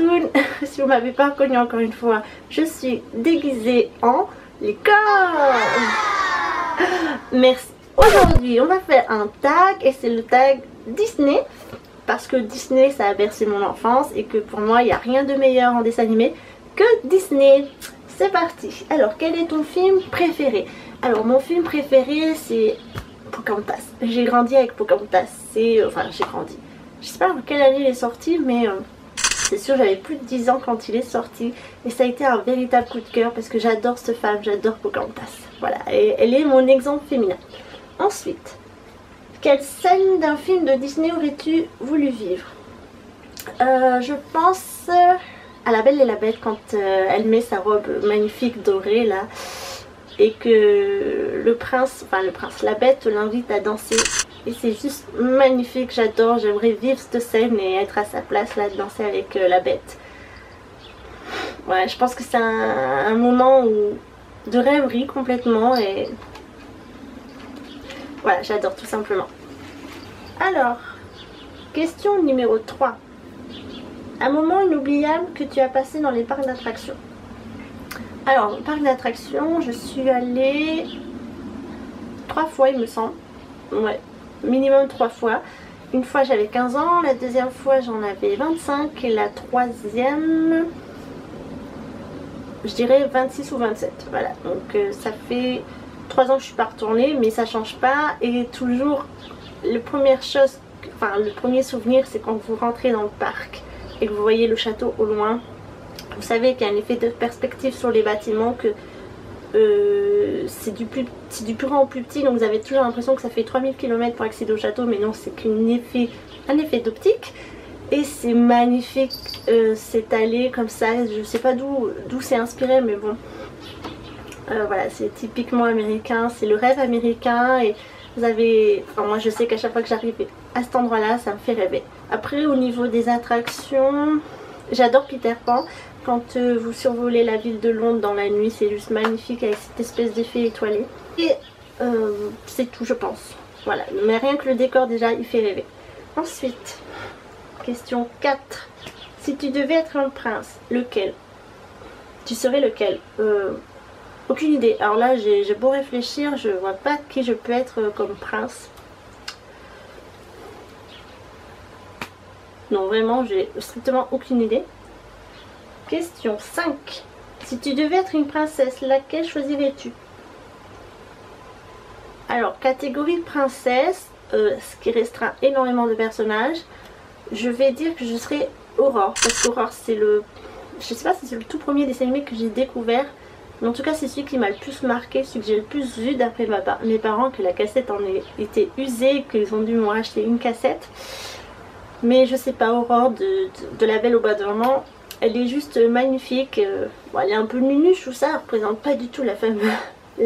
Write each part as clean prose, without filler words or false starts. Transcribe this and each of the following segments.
Toon. Si vous m'avez pas reconnu encore une fois, je suis déguisée en licorne. Merci. Aujourd'hui on va faire un tag et c'est le tag Disney. Parce que Disney ça a bercé mon enfance et que pour moi il n'y a rien de meilleur en dessin animé que Disney. C'est parti. Alors quel est ton film préféré? Alors mon film préféré c'est Pocahontas. J'ai grandi avec Pocahontas. Enfin j'ai grandi. Je sais pas en quelle année il est sorti mais c'est sûr j'avais plus de 10 ans quand il est sorti. Et ça a été un véritable coup de cœur parce que j'adore cette femme, j'adore Pocahontas. Voilà, et elle est mon exemple féminin. Ensuite, quelle scène d'un film de Disney aurais-tu voulu vivre? Je pense à La Belle et la Bête quand elle met sa robe magnifique dorée là et que la bête l'invite à danser et c'est juste magnifique, j'adore, j'aimerais vivre cette scène et être à sa place là, de danser avec la bête. Ouais, je pense que c'est un moment de rêverie complètement et voilà, j'adore tout simplement. Alors, question numéro 3. Un moment inoubliable que tu as passé dans les parcs d'attractions. Alors, parc d'attractions, je suis allée 3 fois il me semble. Ouais, minimum 3 fois. Une fois j'avais 15 ans, la deuxième fois j'en avais 25 et la troisième, je dirais 26 ou 27. Voilà, donc ça fait 3 ans que je suis pas retournée mais ça change pas. Et toujours, le premier souvenir c'est quand vous rentrez dans le parc et que vous voyez le château au loin. Vous savez qu'il y a un effet de perspective sur les bâtiments, que c'est du plus grand au plus petit, donc vous avez toujours l'impression que ça fait 3000 km pour accéder au château, mais non, c'est un effet d'optique. Et c'est magnifique, cette allée comme ça, je sais pas d'où c'est inspiré, mais bon, voilà, c'est typiquement américain, c'est le rêve américain. Et vous avez, enfin, moi je sais qu'à chaque fois que j'arrive à cet endroit là ça me fait rêver. Après au niveau des attractions, j'adore Peter Pan. Quand vous survolez la ville de Londres dans la nuit, c'est juste magnifique avec cette espèce d'effet étoilé. Et c'est tout je pense. Voilà, mais rien que le décor déjà il fait rêver. Ensuite, question 4. Si tu devais être un prince, lequel? Tu serais lequel? Aucune idée. Alors là j'ai beau réfléchir, je vois pas qui je peux être comme prince. Non, vraiment j'ai strictement aucune idée. Question 5. Si tu devais être une princesse, laquelle choisirais-tu? Alors, catégorie princesse, ce qui restreint énormément de personnages, je vais dire que je serais Aurore. Parce qu'Aurore, c'est le... Je sais pas si c'est le tout premier dessin animé que j'ai découvert. Mais en tout cas, c'est celui qui m'a le plus marqué, celui que j'ai le plus vu d'après mes parents, que la cassette en était usée, qu'ils ont dû me racheter une cassette. Mais je sais pas, Aurore de La Belle au Bois dormant. Elle est juste magnifique, bon, elle est un peu nunuche, tout ça, elle représente pas du tout la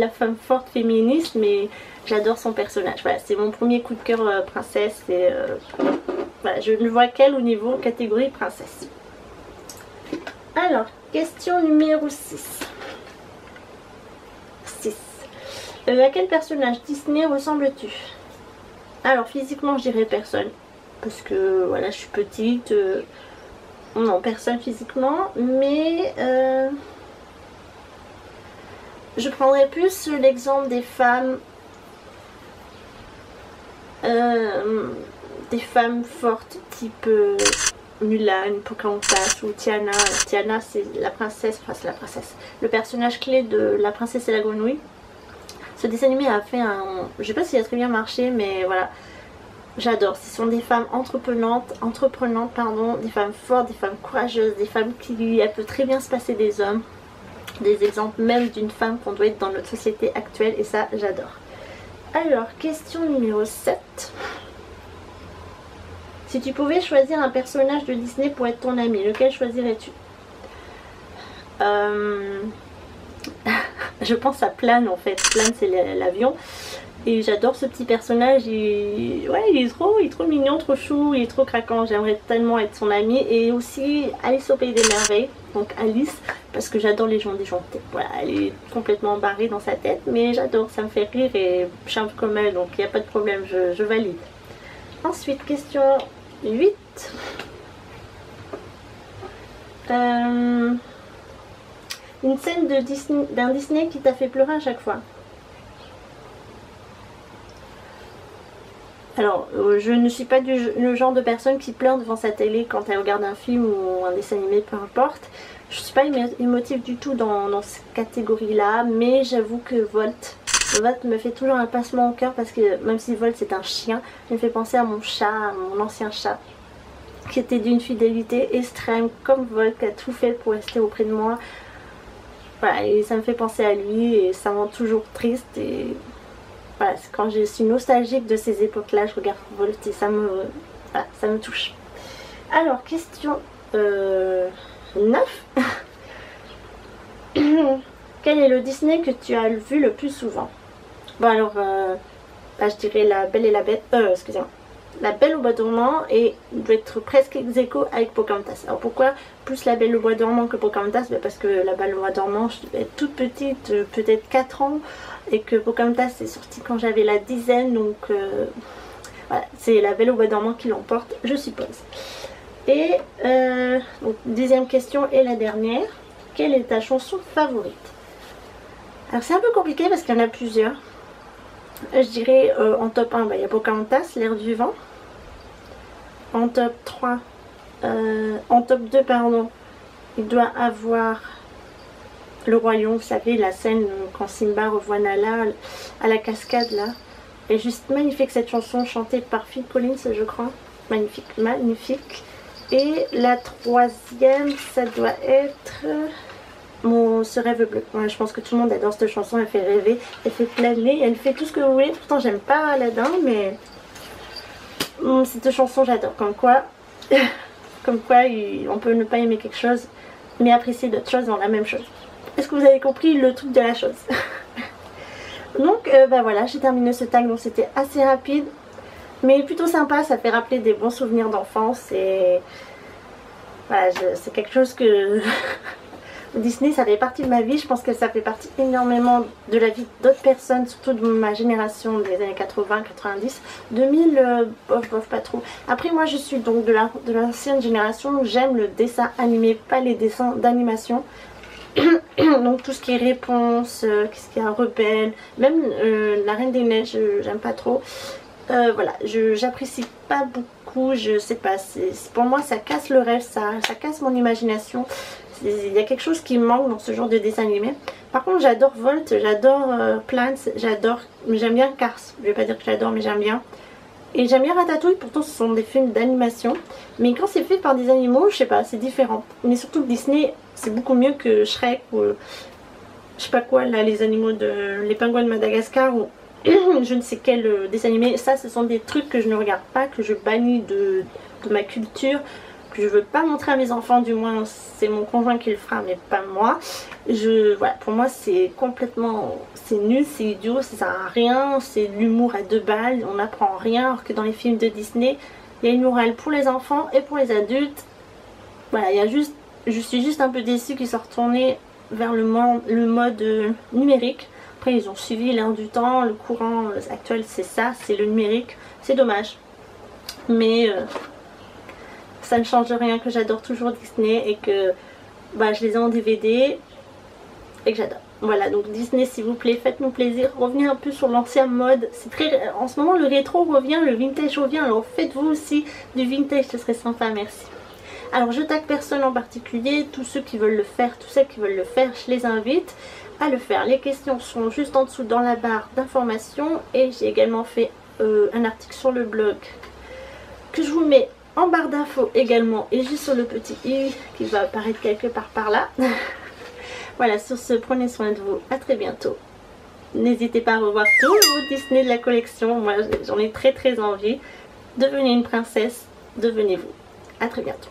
femme forte féministe, mais j'adore son personnage. Voilà, c'est mon premier coup de cœur princesse et voilà, je ne vois qu'elle au niveau catégorie princesse. Alors, question numéro 6. À quel personnage Disney ressembles-tu? Alors, physiquement, je dirais personne, parce que voilà, je suis petite... Non, personne physiquement, mais je prendrais plus l'exemple des femmes fortes type Mulan, Pocahontas ou Tiana. Alors, Tiana c'est la princesse, enfin c'est la princesse, le personnage clé de La Princesse et la Grenouille. Ce dessin animé a fait je sais pas s'il a très bien marché, mais voilà. J'adore, ce sont des femmes entreprenantes, des femmes fortes, des femmes courageuses, des femmes qui... Elle peut très bien se passer des hommes. Des exemples même d'une femme qu'on doit être dans notre société actuelle et ça j'adore. Alors, question numéro 7. Si tu pouvais choisir un personnage de Disney pour être ton ami, lequel choisirais-tu? Je pense à Plan en fait. Plan c'est l'avion. Et j'adore ce petit personnage, ouais, il est trop mignon, trop chou, il est trop craquant, j'aimerais tellement être son amie. Et aussi Alice au Pays des Merveilles, donc Alice, parce que j'adore les gens déjantés. Voilà, elle est complètement barrée dans sa tête, mais j'adore, ça me fait rire et je suis un peu comme elle, donc il n'y a pas de problème, je valide. Ensuite, question 8. Une scène d'un Disney qui t'a fait pleurer à chaque fois. Alors, je ne suis pas le genre de personne qui pleure devant sa télé quand elle regarde un film ou un dessin animé, peu importe. Je ne suis pas émotive du tout dans cette catégorie-là, mais j'avoue que Volt me fait toujours un pincement au cœur parce que même si Volt c'est un chien, il me fait penser à mon chat, à mon ancien chat, qui était d'une fidélité extrême comme Volt, qui a tout fait pour rester auprès de moi. Voilà, et ça me fait penser à lui et ça me rend toujours triste et voilà, quand je suis nostalgique de ces époques-là, je regarde Volt et ça me touche. Alors, question 9. Quel est le Disney que tu as vu le plus souvent? Bon alors, je dirais La Belle et la Bête, excusez-moi, La Belle au Bois dormant, et il doit être presque ex-aequo avec Pocahontas. Alors pourquoi plus La Belle au Bois dormant que Pocahontas? Parce que La Belle au Bois dormant, je devais être toute petite, peut-être 4 ans, et que Pocahontas est sorti quand j'avais la dizaine, donc voilà, c'est La Belle au Bois dormant qui l'emporte, je suppose. Et donc, deuxième question et la dernière, quelle est ta chanson favorite? Alors c'est un peu compliqué parce qu'il y en a plusieurs. Je dirais en top 1, il y a Pocahontas, L'air du vent. En top 3, en top 2, pardon, il doit avoir Le Roi Lion. Vous savez, la scène quand Simba revoit Nala à la cascade là. Elle est juste magnifique cette chanson, chantée par Phil Collins, je crois. Magnifique, magnifique. Et la troisième, ça doit être Ce rêve bleu. Ouais, je pense que tout le monde adore cette chanson, elle fait rêver, elle fait planer, elle fait tout ce que vous voulez. Pourtant j'aime pas Aladdin, mais cette chanson j'adore. Comme quoi on peut ne pas aimer quelque chose, mais apprécier d'autres choses dans la même chose. Est-ce que vous avez compris le truc de la chose? Donc voilà, j'ai terminé ce tag, donc c'était assez rapide. Mais plutôt sympa, ça fait rappeler des bons souvenirs d'enfance et voilà, c'est quelque chose que Disney ça fait partie de ma vie, je pense que ça fait partie énormément de la vie d'autres personnes, surtout de ma génération des années 80, 90, 2000, bof pas trop. Après moi je suis donc de l'ancienne génération, j'aime le dessin animé, pas les dessins d'animation. Donc tout ce qui est Réponse, qu'est-ce qu'il y a, Rebelle, même La Reine des Neiges, j'aime pas trop. Voilà, j'apprécie pas beaucoup, je sais pas, pour moi ça casse le rêve, ça casse mon imagination. Il y a quelque chose qui me manque dans ce genre de dessin animé. Par contre j'adore Volt, j'adore Plants, j'aime bien Cars, je vais pas dire que j'adore mais j'aime bien. Et j'aime bien Ratatouille, pourtant ce sont des films d'animation. Mais quand c'est fait par des animaux, je sais pas, c'est différent. Mais surtout Disney, c'est beaucoup mieux que Shrek ou je sais pas quoi là, les animaux les pingouins de Madagascar ou je ne sais quel dessin animé. Ça ce sont des trucs que je ne regarde pas, que je bannis de ma culture, que je veux pas montrer à mes enfants, du moins c'est mon conjoint qui le fera mais pas moi. Voilà, pour moi c'est complètement, c'est nul, c'est idiot, ça sert à rien, c'est de l'humour à 2 balles, on n'apprend rien, alors que dans les films de Disney il y a une morale pour les enfants et pour les adultes. Voilà, je suis juste un peu déçue qu'ils soient retournés vers le mode numérique. Après ils ont suivi l'air du temps, le courant actuel c'est ça, c'est le numérique, c'est dommage. Mais ça ne change rien que j'adore toujours Disney et que je les ai en DVD et que j'adore. Voilà, donc Disney s'il vous plaît, faites-nous plaisir, revenez un peu sur l'ancien mode. En ce moment le rétro revient, le vintage revient, alors faites-vous aussi du vintage, ce serait sympa, merci. Alors je tag personne en particulier, tous ceux qui veulent le faire, tous celles qui veulent le faire, je les invite à le faire. Les questions sont juste en dessous dans la barre d'informations et j'ai également fait un article sur le blog que je vous mets en barre d'infos également et juste sur le petit i qui va apparaître quelque part par là. Voilà, sur ce, prenez soin de vous, à très bientôt. N'hésitez pas à revoir tous vos Disney de la collection, moi j'en ai très envie. Devenez une princesse, devenez-vous. À très bientôt.